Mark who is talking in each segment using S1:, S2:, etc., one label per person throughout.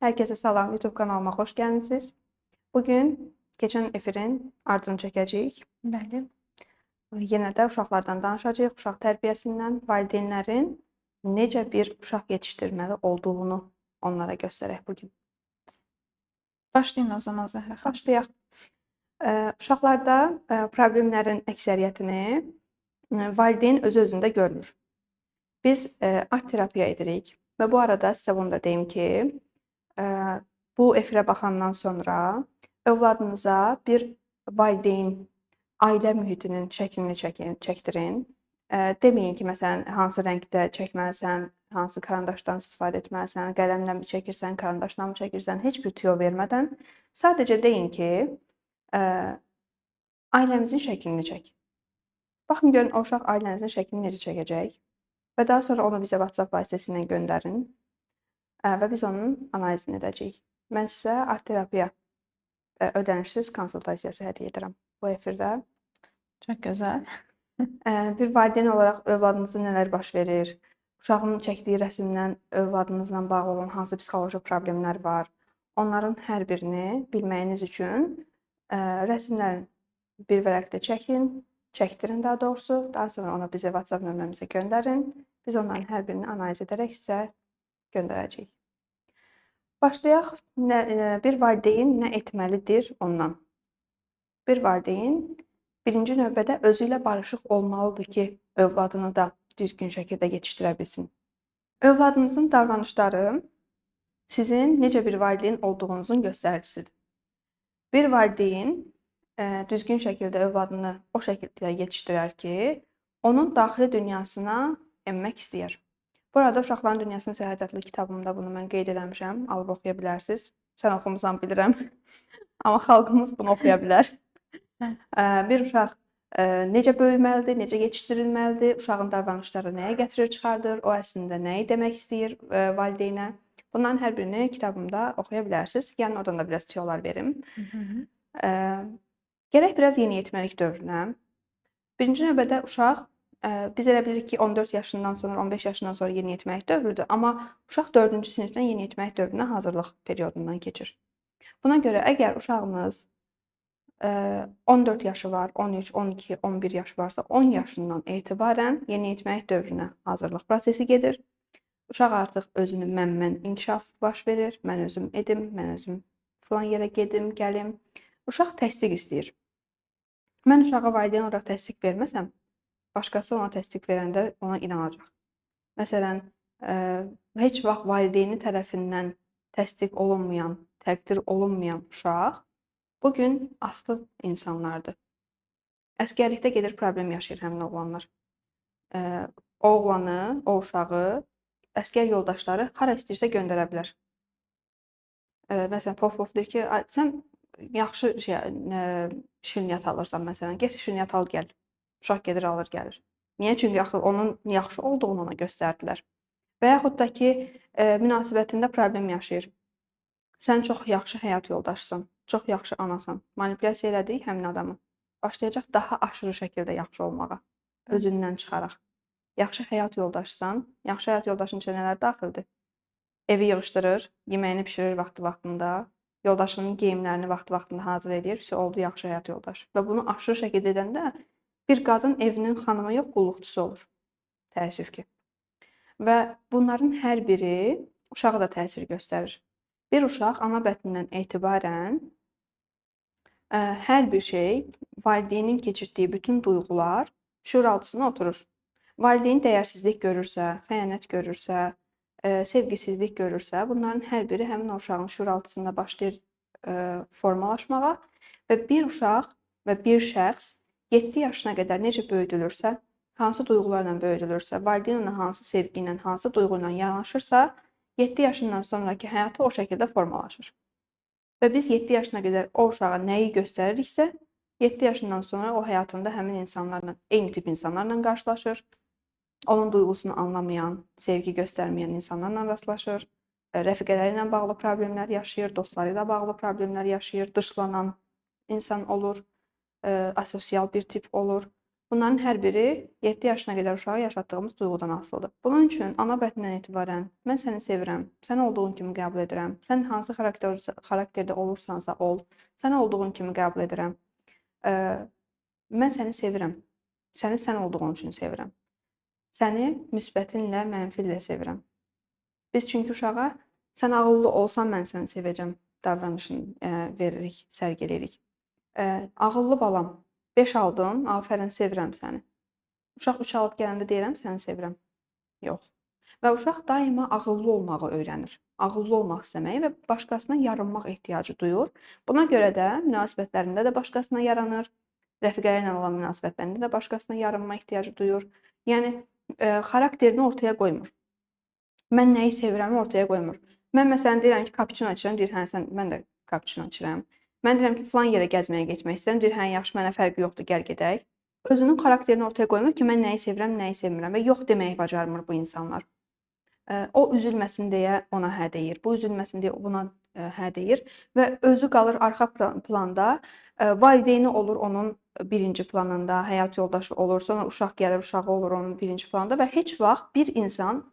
S1: Herkese salam, YouTube kanalıma xoş gəlmisiniz. Bugün keçən efirin ardını çəkəcəyik.
S2: Bəli.
S1: Yenə də uşaqlardan danışacağıq, uşaq tərbiyəsindən, valideynlərin necə bir uşaq yetişdirməli olduğunu onlara göstərək bugün.
S2: Başlayın o zaman Zəhra xanım.
S1: Başlayaq. Uşaqlarda problemlərin əksəriyyətini valideyn öz-özündə görmür. Biz art terapiya edirik və bu arada sizə bunu da deyim ki, bu efirə baxandan sonra övladınıza bir valideyn ailə mühitinin şəklini çəkdirin. Deməyin ki, məsələn, hansı rəngdə çəkməlisən, hansı karandaşdan istifadə etməlisən, qələmlə mi çəkirsən, karandaşla mı çəkirsən, heç bir tüyo vermədən sadəcə deyin ki, ailəmizin şəklini çək. Baxın görün o uşaq ailənizin şəklini necə çəkəcək və daha sonra onu bizə WhatsApp vasitəsilə göndərin və biz onun analizini edəcəyik. Mən sizə art terapiya ödənişsiz konsultasiyası hədiyyə edirəm bu efirdə.
S2: Çox gözəl.
S1: Bir valideyn olaraq övladınızda nələr baş verir? Uşağın çəkdiyi rəsmdən övladınızla bağlı olan hansı psixoloji problemlər var? Onların hər birini bilməyiniz üçün rəsmlərin bir vərəqdə çəkdirin daha doğrusu. Daha sonra onu bizə WhatsApp nömrəmizə göndərin. Biz onların hər birini analiz edərək sizə göndərəcəyik. Başlayaq. Bir valideyn nə etməlidir ondan? Bir valideyn birinci növbədə özü ilə barışıq olmalıdır ki, övladını da düzgün şəkildə yetişdirə bilsin. Övladınızın davranışları sizin necə bir valideyn olduğunuzun göstəricisidir. Bir valideyn düzgün şəkildə övladını o şəkildə yetişdirər ki, onun daxili dünyasına enmək istəyir. Burada Uşaqların Dünyasının Səyahət adlı kitabımda bunu mən qeyd eləmişəm. Alıb oxuya bilərsiniz. Sən oxumusan bilirəm. Amma xalqımız bunu oxuya bilər. Bir uşaq necə böyüməlidir, necə yetişdirilməlidir, uşağın davranışları nəyə gətirir, çıxardır, o əslində nəyi demək istəyir valideynə. Bunların hər birini kitabımda oxuya bilərsiniz. Yəni oradan da biraz tüyolar verim. Gərək biraz yeniyetməlik dövrünə. Birinci növbədə uşaq, biz elə bilirik ki, 14 yaşından sonra, 15 yaşından sonra yeniyetməlik dövrüdür. Amma uşaq 4-cü sinifdən yeniyetməlik dövrünə hazırlıq periyodundan keçir. Buna görə əgər uşağınız 14 yaşı var, 13, 12, 11 yaşı varsa 10 yaşından etibarən yeniyetməlik dövrünə hazırlıq prosesi gedir. Uşaq artıq özünü mən inkişaf baş verir. Mən özüm edim, mən özüm filan yerə gedim, gəlim. Uşaq təsdiq istəyir. Mən uşağa valideyn olaraq təsdiq verməsəm, başqası ona təsdiq verəndə ona inanacaq. Məsələn, heç vaxt valideyni tərəfindən təsdiq olunmayan, təqdir olunmayan uşaq bugün aslı insanlardır. Əsgərlikdə gedir problem yaşayır həmin oğlanlar. O oğlanı, o uşağı əsgər yoldaşları hara istəyirsə göndərə bilər. Məsələn, Pov deyir ki, sən yaxşı şirniyyat alırsan məsələn, get şirniyyat al gəl. Uşaq gedir alır gəlir. Niyə? Çünki axı onun yaxşı olduğunu ona göstərdilər. Və yaxud da ki, münasibətində problem yaşayır. Sən çox yaxşı həyat yoldaşısın, çox yaxşı anasan. Manipulyasiya elədik həmin adamı. Başlayacaq daha aşırı şəkildə yaxşı olmağa, özündən çıxaraq. Yaxşı həyat yoldaşısan, yaxşı həyat yoldaşının içində nələr daxildir? Evi yığışdırır, yeməyini bişirir vaxtı-vaxtında, yoldaşının geyimlərini vaxtı-vaxtında hazır edir, oldu yaxşı həyat yoldaş. Və bunu aşırı şəkildə edəndə bir qadın evinin xanımı yox, qulluqçusu olur. Təəssüf ki. Və bunların hər biri uşağa da təsir göstərir. Bir uşaq ana bətnindən etibarən hər bir şey, valideynin keçirdiyi bütün duyğular şüuraltısına oturur. Valideyn dəyərsizlik görürsə, xəyanət görürsə, sevgisizlik görürsə, bunların hər biri həmin o uşağın şüuraltısında başlayır formalaşmağa və bir uşaq və bir şəxs 7 yaşına qədər necə böyüdülürsə, hansı duyğularla böyüdülürsə, valideyn ona hansı sevgi ilə, hansı duyğu ilə yanaşırsa, 7 yaşından sonraki həyatı o şəkildə formalaşır. Və biz 7 yaşına qədər o uşağa nəyi göstəririksə, 7 yaşından sonra o həyatında həmin insanlarla, eyni tip insanlarla qarşılaşır. Onun duyğusunu anlamayan, sevgi göstərməyən insanlarla rastlaşır. Rəfiqələri ilə bağlı problemlər yaşayır, dostları ilə bağlı problemlər yaşayır, dışlanan insan olur, asosial bir tip olur. Bunların hər biri 7 yaşına qədər uşağa yaşatdığımız duyğudan asılıdır. Bunun üçün ana bədnindən etibarən mən səni sevirəm, səni olduğun kimi qəbul edirəm, sən hansı xarakterdə olursansa ol, səni olduğun kimi qəbul edirəm. Mən səni sevirəm, səni sən olduğun üçün sevirəm. Səni müsbətinlə, mənfilə sevirəm. Biz çünki uşağa sən ağıllı olsan mən səni sevəcəm davranışını veririk, sərgiləyirik. Ağıllı balam, 5 aldın, afərin, sevirəm səni. Uşaq 3 alıb gələndə deyirəm səni sevirəm. Yox. Və uşaq daima ağıllı olmağı öyrənir. Ağıllı olmaq istəməyi və başqasına yarınmaq ehtiyacı duyur. Buna görə də münasibətlərində də başqasına yaranır. Rəfiqələri ilə olan münasibətlərində də başqasına yarınma ehtiyacı duyur. Yəni xarakterini ortaya qoymur. Mən nəyi sevirəmi ortaya qoymur. Mən məsələn deyirəm ki, kapuçino içirəm, deyir, hə, mən də kapuçino içirəm. Mən deyirəm ki, falan yerə gəzməyə getmək istəyirəm, deyir, hə, yaxşı, mənə fərqi yoxdur, gəl gedək. Özünün xarakterini ortaya qoymur ki, mən nəyi sevirəm, nəyi sevmirəm və yox deməyi bacarmır bu insanlar. O üzülməsin deyə ona hə deyir, bu üzülməsin deyə buna hə deyir və özü qalır arxa planda, valideyni olur onun birinci planında, həyat yoldaşı olur, sonra uşaq gəlir, uşağı olur onun birinci planında və heç vaxt bir insan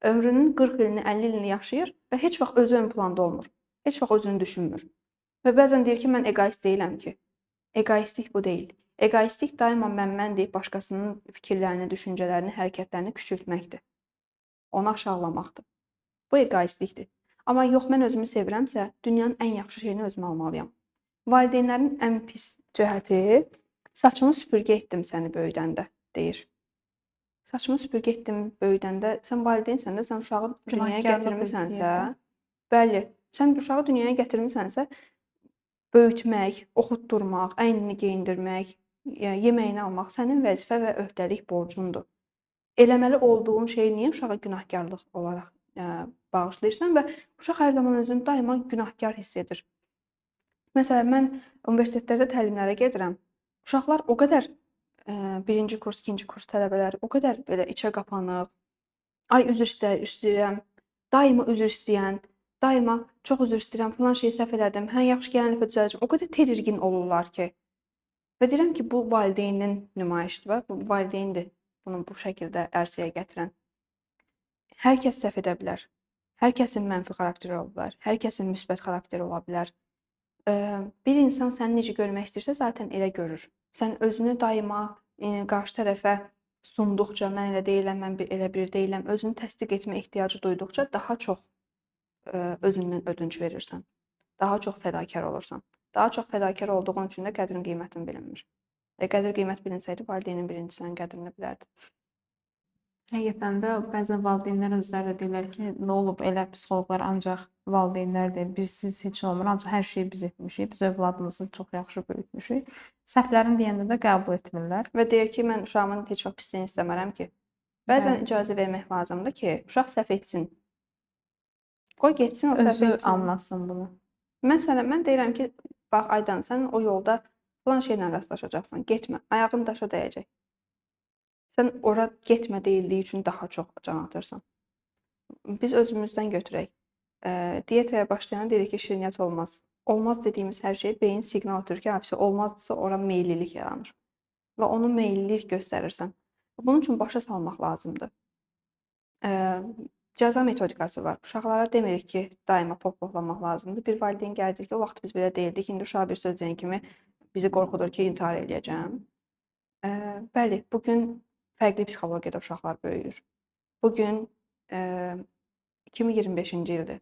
S1: ömrünün 40 ilini, 50 ilini yaşayır və heç vaxt özü ön planda olmur. Heç vaxt özünü düşünmür. Və bəzən deyir ki, mən egoist deyiləm ki. Egoistlik bu deyil. Egoistlik daima mən deyib başqasının fikirlərini, düşüncələrini, hərəkətlərini küçültməkdir. Onu aşağılamaqdır. Bu egoistlikdir. Amma yox, mən özümü sevirəmsə, dünyanın ən yaxşı şeyini özümə almalıyam. Valideynlərin ən pis cəhəti saçımı süpürgə etdim səni böyüdəndə, deyir. Saçımı süpürgə etdim böyüdəndə, sən valideynsən də, sən uşağı dünyaya gətirmisənsə, bəli, sən uşağı dünyaya gətirmisənsə, böyütmək, oxutdurmaq, əynini geyindirmək, yeməyini almaq sənin vəzifə və öhdəlik borcundur. Eləməli olduğun şeyi niyə uşağa günahkarlıq olaraq bağışlayırsan və uşaq hər zaman özünü daima günahkar hiss edir. Məsələn, mən universitetlərdə təlimlərə gedirəm. Uşaqlar o qədər birinci kurs, ikinci kurs tələbələri o qədər belə içə qapanıq, ay üzr istəyirəm, daima üzr istəyən, daima çox üzr istəyirəm, falan şeyi səhv elədim, hə, yaxşı, gələn dəfə düzəldəcəm. O qədər tedirgin olurlar ki. Və deyirəm ki, bu valideynin nümayişidir, bu valideyndir bunu bu şəkildə ərsəyə gətirən. Hər kəs səhv edə bilər. Hər kəsin mənfi xarakteri ola bilər. Hər kəsin müsbət xarakteri ola bilər. Bir insan səni necə görmək istəyirsə, zaten elə görür. Sən özünü daima qarşı tərəfə sunduqca, mən elə deyiləm, mən elə bir deyiləm, özünü təsdiq etmə ehtiyacı duyduqca daha çox özündən ödünç verirsən. Daha çox fədakar olursan. Daha çox fədakar olduğun üçün də qədrin qiymətin bilinmir. Qədir qiymət bilinsəydi, valideynin birinci sənin qədrini bilərdi.
S2: Həqiqətən də bəzən valideynlər özləri də deyirlər ki, nə olub, elə psixoloqlar ancaq valideynlər deyir, bizsiz heç olmur, ancaq hər şeyi biz etmişik, biz övladımızı çox yaxşı böyütmüşük. Səhvlərini deyəndə də qəbul etmirlər.
S1: Və deyir ki, mən uşağımın heç vaxt pisliyini istəmərəm ki. Bəzən icazə vermək lazımdır ki, uşaq səhv etsin. Qoy getsin, o səhv etsin.
S2: Özü anlasın bunu.
S1: Məsələn, mən deyirəm ki, bax Aydan, sən o yolda falan şeylə rastlaşacaqsan, getmə, ayağın daşa dəyəcək. Sən ora getmə deyildiyi üçün daha çox can atırsan. Biz özümüzdən götürək. Diyetaya başlayana deyirik ki, şirniyyat olmaz. Olmaz dediyimiz hər şey beyin siqnal ötürür ki, hafifsə olmazsa ora meyillilik yaranır. Və onu meyillilik göstərirsən. Bunun üçün başa salmaq lazımdır. Cəza metodikası var. Uşaqlara demirik ki, daima pohpohlamaq lazımdır. Bir valideyn gəldir ki, o vaxt biz belə deyildik. İndi uşağa bir söz deyən kimi bizi qorxudur ki, intihar eləyəcəm. Bəli, bugün fərqli psixologiyada uşaqlar böyüyür. Bugün 2025-ci ildir.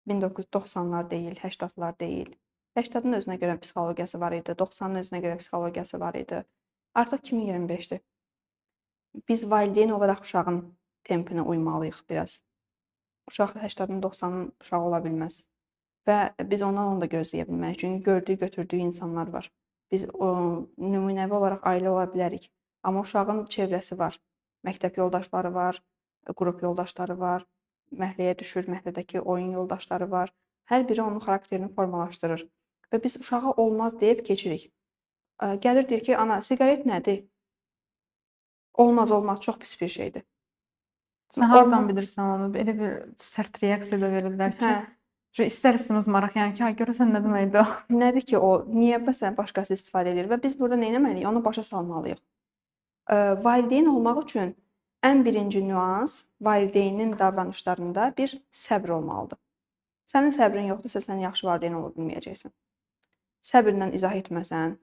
S1: 1990-lar deyil, 80-lar deyil. 80-ın özünə görə psixologiyası var idi, 90-ın özünə görə psixologiyası var idi. Artıq 2025-dir. Biz valideyn olaraq uşağın tempinə uymalıyıq biraz. Uşaq 80-ın, 90-ın uşağı ola bilməz. Və biz ondan onu da gözləyə bilmərik. Çünki gördüyü, götürdüyü insanlar var. Biz nümunəvi olaraq ailə ola bilərik. Amma uşağın çevrəsi var. Məktəb yoldaşları var, qrup yoldaşları var, məhəlləyə düşür, məhəllədəki oyun yoldaşları var. Hər biri onun xarakterini formalaşdırır. Və biz uşağa olmaz deyib keçirik. Gəlir deyir ki, ana, siqaret nədir? Olmaz, olmaz, çox pis bir şeydir.
S2: Sən hardan bilirsən onu? Elə bir sərt reaksiya da verirlər ki, istər-istəməz maraq, yəni ki, görəsən nə deməkdir o?
S1: Nədir ki o? Niyə məsələn başqası istifadə edir? Və biz burada nə etməliyik? Onu başa salmalıyıq. Valideyn olmaq üçün ən birinci nüans valideynin davranışlarında bir səbr olmalıdır. Sənin səbrin yoxdursa, sən yaxşı valideyn ola bilməyəcəksən. Səbrlə izah etməsən,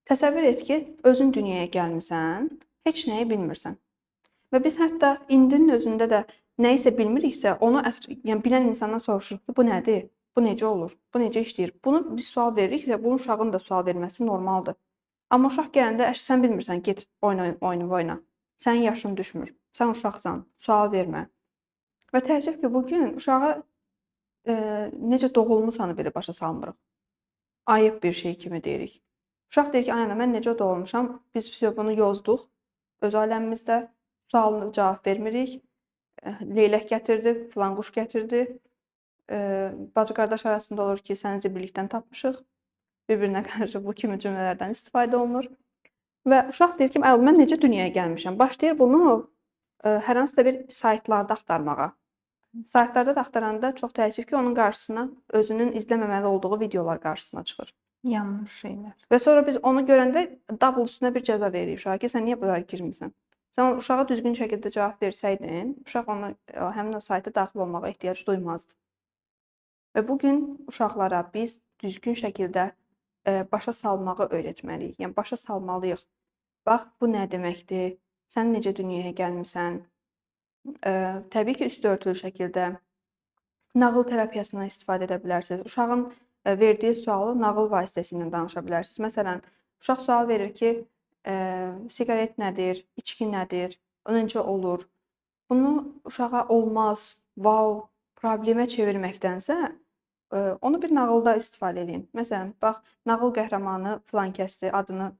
S1: təsəvvür et ki, özün dünyaya gəlmisən, heç nəyi bilmirsən. Və biz hətta indinin özündə də nə isə bilmiriksə, onu yəni bilən insandan soruşuruq ki, bu nədir? Bu necə olur? Bu necə işləyir? Bunu biz sual veririksə, bunun uşağın da sual verməsi normaldır. Amma uşaq gələndə, sən bilmirsən, get oyunu oyna. Sənin yaşın düşmür. Sən uşaqsan, sual vermə. Və təəssüf ki, bu gün uşağa necə doğulmusanı belə başa salmırıq. Ayıb bir şey kimi deyirik. Uşaq deyir ki, ay ana, mən necə doğulmuşam? Biz bunu yozduq öz aləmimizdə. Sualına cavab vermirik. Leylək gətirdi, filan quş gətirdi. Bacı-qardaş arasında olur ki, səni zibillikdən tapmışıq. Bir-birinə qarşı bu kimi cümlələrdən istifadə olunur. Və uşaq deyir ki, mən necə dünyaya gəlmişəm? Başlayır bunu hər hansısa bir saytlarda axtarmağa. Saytlarda da axtaranda çox təəssüf ki, onun qarşısına özünün izləməməli olduğu videolar qarşısına çıxır.
S2: Yanlış şeylər.
S1: Və sonra biz onu görəndə double üstünə bir cəza veririk uşağa ki, sən niyə bunlara girmisən? Sən uşağa düzgün şəkildə cavab versəydin, uşaq həmin o sayta daxil olmağa ehtiyac duymazdı. Və bu gün uşaqlara biz düzgün şəkildə başa salmağı öyrətməliyik. Yəni başa salmalıyıq. Bax, bu nə deməkdir? Sən necə dünyaya gəlmisən? Təbii ki, üstü örtülü şəkildə nağıl terapiyasından istifadə edə bilərsiniz. Uşağın verdiyi sualı nağıl vasitəsilə danışa bilərsiniz. Məsələn, uşaq sual verir ki, siqaret nədir, içki nədir, o necə olur? Bunu uşağa olmaz, vau, problemə çevirməkdənsə, onu bir nağılda istifadə edin. Məsələn, bax, nağıl qəhrəmanı filan kəsdir, adını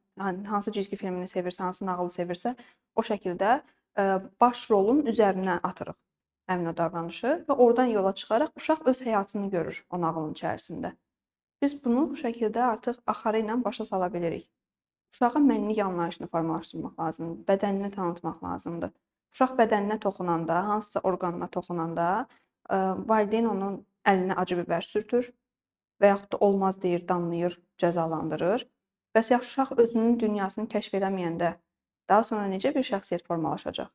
S1: hansı cizgi filmini sevirsə, hansı nağılı sevirsə, o şəkildə baş rolun üzərinə atırıq həmin o davranışı və oradan yola çıxaraq uşaq öz həyatını görür o nağılın içərisində. Biz bunu bu şəkildə artıq axarı ilə başa sala bilirik. Uşağın mənlik anlayışını formalaşdırmaq lazımdır, bədənini tanıtmaq lazımdır. Uşaq bədəninə toxunanda, hansısa orqanına toxunanda, valideyn onun əlinə acı bibər sürtür və yaxud da olmaz deyir, danlayır, cəzalandırır. Bəs yaxşı uşaq özünün dünyasını kəşf eləməyəndə daha sonra necə bir şəxsiyyət formalaşacaq?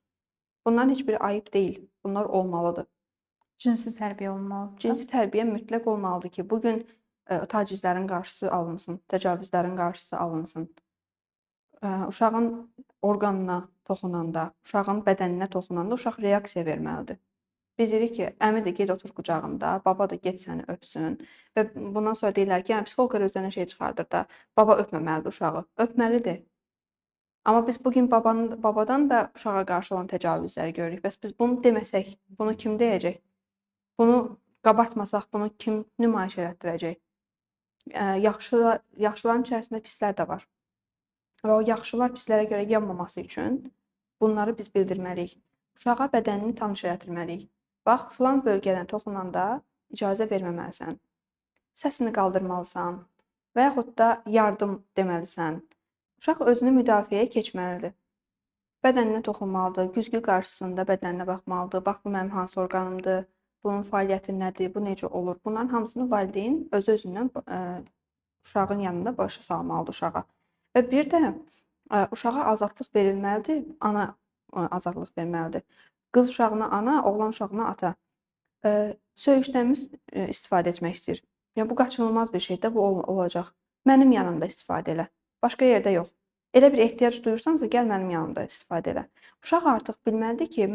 S1: Bunların heç biri ayıb deyil, bunlar olmalıdır.
S2: Cinsi tərbiyə olmalıdır.
S1: Cinsi tərbiyə mütləq olmalıdır ki, bu gün tacizlərin qarşısı alınsın, təcavüzlərin qarşısı alınsın. Uşağın orqanına toxunanda, uşağın bədəninə toxunanda uşaq reaksiya verməlidir. Biz deyirik ki, əmi də get otur qucağında, baba da get səni öpsün və bundan sonra deyirlər ki, psixoloqlar özlərinə şey çıxardır da, baba öpməməlidir uşağı. Öpməlidir. Amma biz bugün babadan da uşağa qarşı olan təcavüzləri görürük. Bəs biz bunu deməsək, bunu kim deyəcək? Bunu qabartmasaq, bunu kim nümayiş etdirəcək? Yaxşıların içərisində pislər də var. Və o yaxşılar pislərə görə yanmaması üçün bunları biz bildirməliyik. Uşağa bədənini tanış etdirməliyik. Bax, filan bölgədən toxunanda icazə verməməlisən. Səsini qaldırmalısan və yaxud da yardım deməlisən. Uşaq özünü müdafiəyə keçməlidir. Bədəninə toxunmalıdır, güzgü qarşısında bədəninə baxmalıdır. Bax, bu mənim hansı orqanımdır, bunun fəaliyyəti nədir, bu necə olur? Bunların hamısını valideyn özü-özündən uşağın yanında başa salmalıdır uşağa. Və bir də uşağa azadlıq verilməlidir, ana azadlıq verməlidir. Qız uşağına ana, oğlan uşağına ata. Söyüşdən istifadə etmək istəyir. Yəni, bu qaçınılmaz bir şeydir, bu olacaq. Mənim yanımda istifadə elə. Başqa yerdə yox. Elə bir ehtiyac duyursansa, gəl mənim yanımda istifadə elə. Uşaq artıq bilməlidir ki,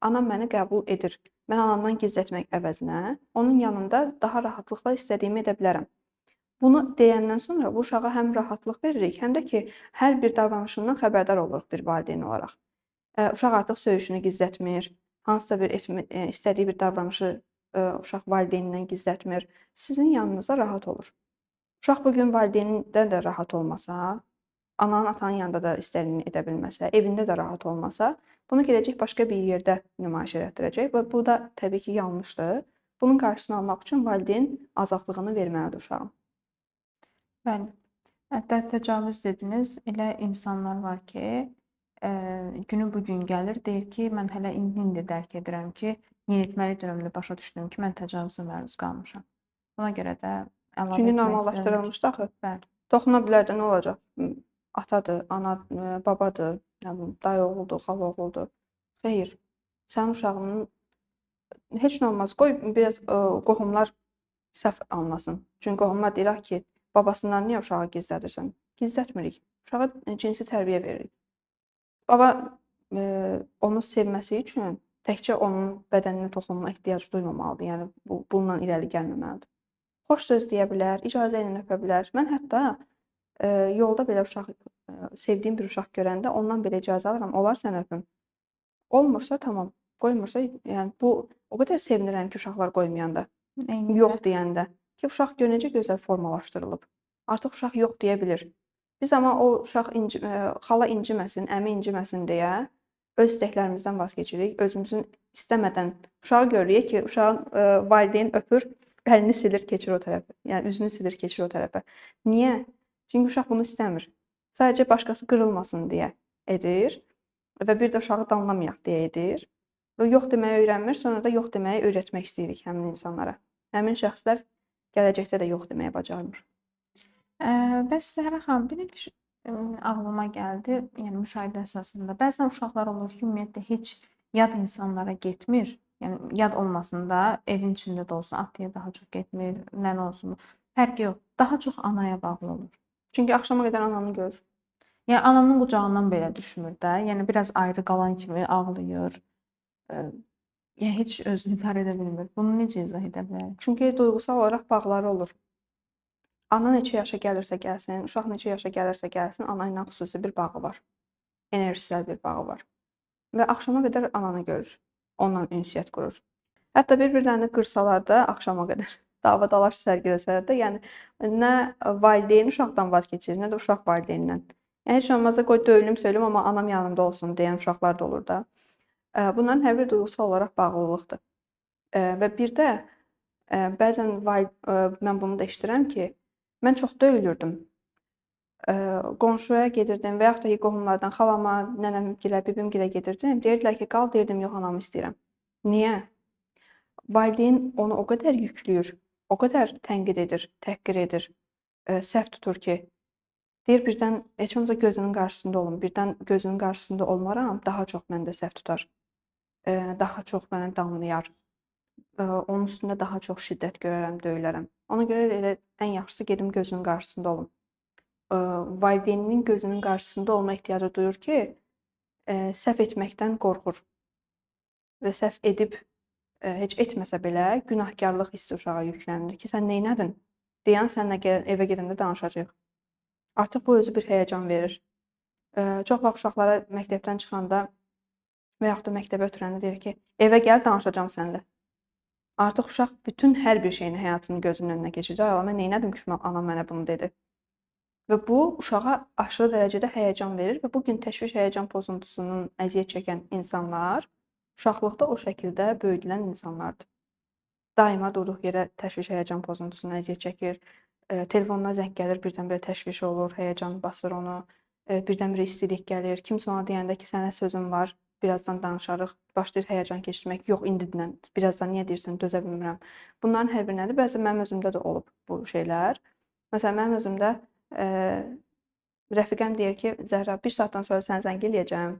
S1: anam məni qəbul edir. Mən anamdan gizlətmək əvəzinə onun yanında daha rahatlıqla istədiyimi edə bilərəm. Bunu deyəndən sonra bu uşağa həm rahatlıq veririk, həm də ki, hər bir davranışından xəbərdar oluruq bir valideyn olaraq. Uşaq artıq söyüşünü gizlətmir, hansısa bir istədiyi bir davranışı uşaq valideynindən gizlətmir. Sizin yanınızda rahat olur. Uşaq bugün valideynindən də rahat olmasa, ananın, atanın yanında da istədiyini edə bilməsə, evində də rahat olmasa, bunu gedəcək başqa bir yerdə nümayiş etdirəcək və bu da təbii ki, yanlışdır. Bunun qarşısını almaq üçün valideyn azadlığını verməlidir uşağın.
S2: Bəli. Hətta təcavüz dediniz, elə insanlar var ki, günü bu gün gəlir, deyir ki, mən hələ indi dərk edirəm ki, yeniyetməlik dövründə başa düşdüm ki, mən təcavüzə məruz qalmışam. Buna görə də əlavə
S1: Çünki
S2: etmək
S1: normallaşdırılmışdı axı.
S2: Bəli.
S1: Toxuna bilər də nə olacaq? Atadır, babadır, nə bilim, dayı oğludur, xala oğludur. Xeyr. Sənin uşağının heç nə olmaz. Qoy biraz qohumlar səhv anlasın. Çünki qohumlar deyirlər ki, babasından niyə uşağı gizlədirsən? Gizlətmirik. Uşağa cinsi tərbiyə veririk. Baba onu sevməsi üçün təkcə onun bədəninə toxunma ehtiyacı duymamalıdır. Yəni bununla irəli gəlməməlidir. Xoş söz deyə bilər, icazə ilə öpə bilər. Mən hətta yolda belə uşaq sevdiyim bir uşaq görəndə ondan belə icazə alıram. Olar sən öpüm. Olmursa tamam. Qoymursa yəni bu o qədər sevinirəm ki, uşaqlar qoymayanda.
S2: Eyni
S1: Yox deyəndə ki, uşaq gör necə gözəl formalaşdırılıb. Artıq uşaq yox deyə bilir. Biz amma o uşaq xala inciməsin, əmi inciməsin deyə öz istəklərimizdən vaz keçirik. Özümüzün istəmədən uşağı görürük ki, uşağın valideyn öpür, əlini silir, keçir o tərəfə. Yəni üzünü silir, keçir o tərəfə. Niyə? Çünki uşaq bunu istəmir. Sadəcə başqası qırılmasın deyə edir və bir də uşağı danlamayaq deyə edir. Və yox deməyi öyrənmir, sonra da yox deməyi öyrətmək istəyirik həmin insanlara. Həmin şəxslər gələcəkdə də yox deməyi bacarmır.
S2: Bəs Zəhra xanım, bir ağlıma gəldi, yəni müşahidə əsasında. Bəzən uşaqlar olur ki, ümumiyyətlə heç yad insanlara getmir. Yəni yad olmasın da, evin içində də olsun, ataya daha çox getmir, nənə olsun. Fərqi yox. Daha çox anaya bağlı olur.
S1: Çünki axşama qədər ananı görür.
S2: Yəni ananın qucağından belə düşmür də. Yəni biraz ayrı qalan kimi ağlayır. Yəni heç özünü idarə edə bilmir. Bunu necə izah edə bilərik?
S1: Çünki duyğusal olaraq bağları olur. Ana neçə yaşa gəlirsə gəlsin, uşaq neçə yaşa gəlirsə gəlsin, ana ilə xüsusi bir bağı var. Enerjisel bir bağı var. Və axşama qədər ananı görür. Onunla ünsiyyət qurur. Hətta bir-birlərini qırsalar da axşama qədər dava-dalaş sərgiləsələr də, yəni nə valideyn uşaqdan vaz keçir, nə də uşaq valideyndən. Yəni heç olmazsa qoy döyülüm, söylüm, amma anam yanımda olsun deyən uşaqlar da olur da. Bunların hər biri duyğusal olaraq bağlılıqdır. Və bir də bəzən mən bunu da eşidirəm ki, mən çox döyülürdüm. Qonşuya gedirdim və yaxud da ki, qohumlardan xalama, nənəmgilə, bibimgilə gedirdim. Deyirdilər ki, qal, deyirdim, yox, anamı istəyirəm. Niyə? Valideyn onu o qədər yükləyir, o qədər tənqid edir, təhqir edir, səhv tutur ki, deyir birdən heç olmasa gözünün qarşısında olum, birdən gözünün qarşısında olmaram, daha çox məndə səhv tutar, daha çox məni danlayar, onun üstündə daha çox şiddət görərəm, döyülərəm. Ona görə elə ən yaxşısı gedim gözünün qarşısında olum. Valideyninin gözünün qarşısında olma ehtiyacı duyur ki, səhv etməkdən qorxur və səhv edib heç etməsə belə günahkarlıq hissi uşağa yüklənir ki, sən neynədin? Deyən sənlə evə gedəndə danışacaq. Artıq bu özü bir həyəcan verir. Çox vaxt uşaqlara məktəbdən çıxanda və yaxud da məktəbə ötürəndə deyir ki, evə gəl, danışacağam səninlə. Artıq uşaq bütün hər bir şeyini, həyatını gözünün önünə keçirir. Mən neynədim ki, anam mənə bunu dedi. Və bu uşağa aşırı dərəcədə həyəcan verir və bu gün təşviş həyəcan pozuntusunun əziyyət çəkən insanlar uşaqlıqda o şəkildə böyüdülən insanlardır. Daima durduq yerə təşviş həyəcan pozuntusundan əziyyət çəkir. Telefonuna zəng gəlir, birdən-birə təşviş olur, həyəcan basır onu. Birdən-birə istilik gəlir. Kimsə ona deyəndə ki, sənə sözüm var, birazdan danışarıq. Başlayır həyəcan keçirmək. Yox, indidən, birazdan niyə deyirsən, dözə bilmirəm. Bunların hər biri nədir? Bəzən mənim özümdə də olub bu şeylər. Məsələn, mənim özümdə rəfiqəm deyir ki, Zəhra, 1 saatdan sonra sənə zəng eləyəcəm.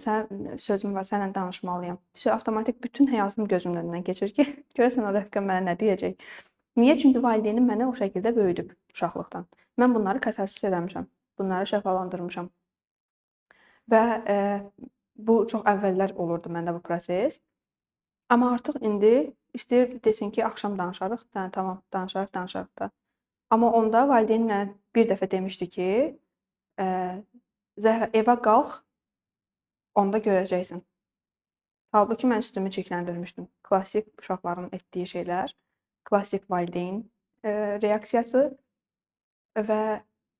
S1: Sənə sözüm var, sənlə danışmalıyam. Avtomatik bütün həyatım gözümün önündən keçir ki, görəsən o rəfiqəm mənə nə deyəcək? Niyə? Çünki valideynim mənə o şəkildə böyüdüb uşaqlıqdan. Mən bunları katarsis eləmişəm, bunları şəfalandırmışam. Və bu çox əvvəllər olurdu məndə bu proses. Amma artıq indi istəyir desin ki, axşam danışarıq. Tamam, danışarıq da. Amma onda valideyn mənə bir dəfə demişdi ki, Zəhra, evə qalx, onda görəcəksən. Halbuki mən üstümü çirkləndirmişdim. Klassik uşaqların etdiyi şeylər, klassik valideyn reaksiyası və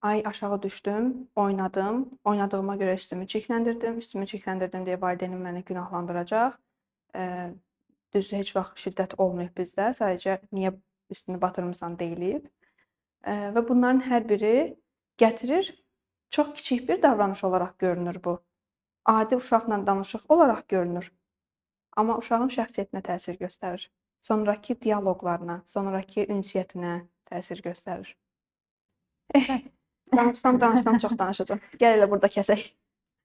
S1: ay aşağı düşdüm, oynadım, oynadığıma görə üstümü çirkləndirdim deyə valideynim məni günahlandıracaq. Düzdür, heç vaxt şiddət olmayıb bizdə, sadəcə niyə üstünü batırmısan deyilib. Və bunların hər biri gətirir, çox kiçik bir davranış olaraq görünür bu. Adi uşaqla danışıq olaraq görünür. Amma uşağın şəxsiyyətinə təsir göstərir. Sonrakı dialoqlarına, sonrakı ünsiyyətinə təsir göstərir. Danışsam çox danışacağam. Gəl elə burada kəsək.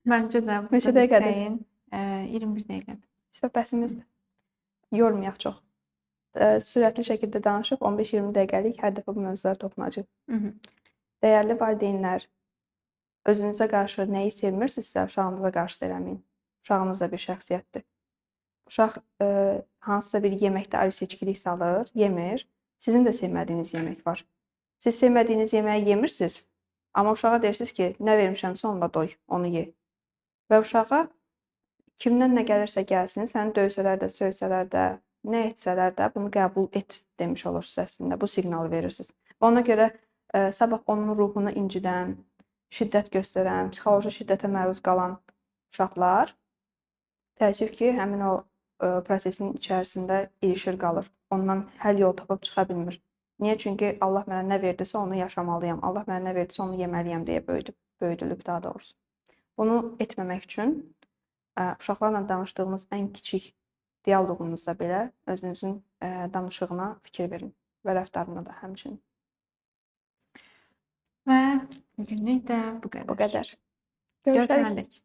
S2: Məncə də
S1: Neçə
S2: burada
S1: dəqiqədir?
S2: bitirəyin. 21 dəqiqədir.
S1: Söhbətimizdir. Yormayaq çox. Sürətli şəkildə danışıb 15-20 dəqiqəlik hər dəfə bu mövzulara toxunacağıq. Dəyərli valideynlər, özünüzə qarşı nəyi sevmirsinizsə, uşağınıza qarşı da eləməyin. Uşağınız da bir şəxsiyyətdir. Uşaq hansısa bir yeməkdə ayrı seçkilik salır, yemir. Sizin də sevmədiyiniz yemək var. Siz sevmədiyiniz yeməyi yemirsiniz, amma uşağa deyirsiniz ki, nə vermişəmsə onunla doy, onu ye. Və uşağa kimdən nə gəlirsə gəlsin, səni döysələr də, söysələr də, nə etsələr də bunu qəbul et demiş olursunuz əslində. Bu siqnalı verirsiniz. Ona görə sabah onun ruhunu incidən, şiddət göstərən, psixoloji şiddətə məruz qalan uşaqlar təəssüf ki, həmin o prosesin içərisində ilişir qalır. Ondan həll yol tapıb çıxa bilmir. Niyə? Çünki Allah mənə nə verdisə onu yaşamalıyam. Allah mənə nə verdisə onu yeməliyəm deyə böyüdülüb daha doğrusu. Bunu etməmək üçün uşaqlarla danışdığımız ən kiçik dialoqunuzda belə özünüzün danışığına fikir verin və rəftarına da həmçinin.
S2: Və bugünlük də bu qədər.
S1: Bu qədər.
S2: Görüşənədək.